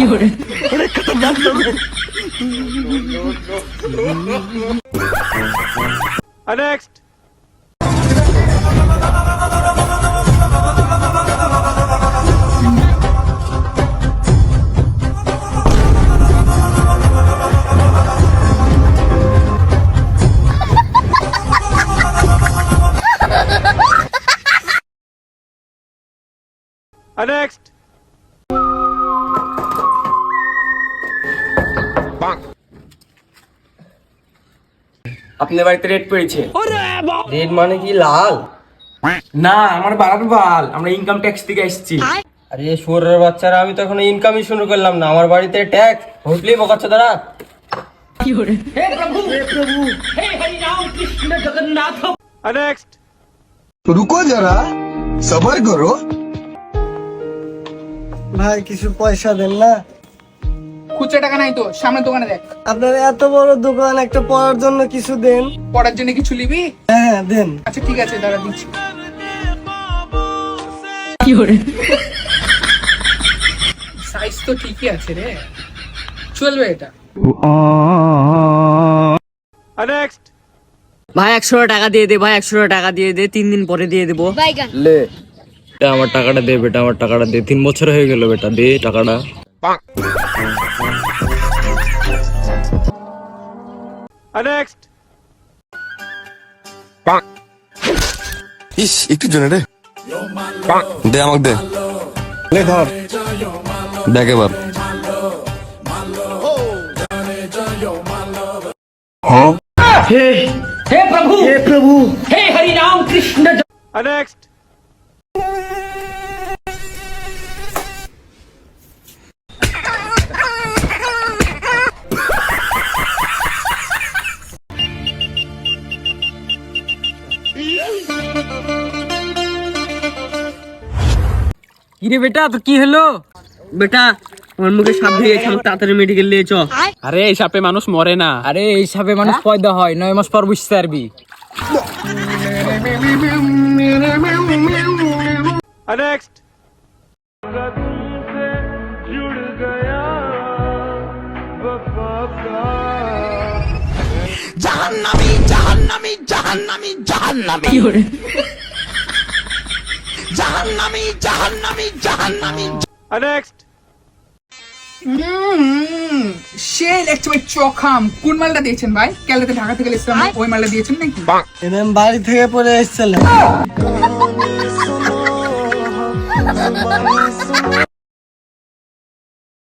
अरे खतरनाक लोग हैं। नेक्स्ट। नेक्स्ट। আপনার বাড়িতে রেড পড়েছে। রেড মানে কি লাল? না, আমার বাড়ার বাল, আমরা ইনকাম ট্যাক্স থেকে আসছি। আরে শুয়োরের বাচ্চারা, আমি তো এখনো ইনকামই শুরু করলাম না, আমার বাড়িতে ট্যাক্স হুটলি বকাচ্ছে তারা। नेक्स्ट। रुको जरा सबर करो। ভাই কিছু পয়সা দেন না? খুচরা টাকা নাই তো, সামনে দোকানে দেখ। আপনার এত বড় দোকান, একটা পড়ার জন্য কিছু দেন। পড়ার জন্য কিছু নিবি? হ্যাঁ দেন। আচ্ছা ঠিক আছে, দাঁড়া দিচ্ছি। সাইজ তো ঠিকই আছে রে, চলবে এটা। नेक्स्ट। ভাই 100 টাকা দিয়ে দে, ভাই 100 টাকা দিয়ে দে, 3 দিন পরে দিয়ে দেবো। লে বেটা, আমার টাকাটা দে বেটা, আমার টাকাটা দে, 3 বছর হয়ে গেল বেটা, দে টাকাটা। नेक्स्ट। ইস একটু জনে রে দে, আমাকে দে, লে ধর, দেখ এবার। नेक्स्ट। কিরে বেটা, তোর কি হলো? বেটা আমার মুখে সাপ ঢুকে গেছে, আমাকে তাড়াতাড়ি মেডিকেল নিয়ে চ। আরে এই সাপে মানুষ মরে না। আরে এই সাপে মানুষ পয়দা হয়, 9 মাস পর বুঝতে পারবি। नेक्स्ट। जहन्नमी जहन्नमी जहन्नमी जहन्नमी जहन्नमी जहन्नमी जहन्नमी। नेक्स्ट। সে লেখছে ভাই চখাম। কোন মালটা দিয়েছেন ভাই? ক্যালাতে ঢাকা থেকে এসেছিলাম, ওই মালটা দিয়েছেন নাকি? এরম বাড়ি থেকে পরে এসেছিলাম।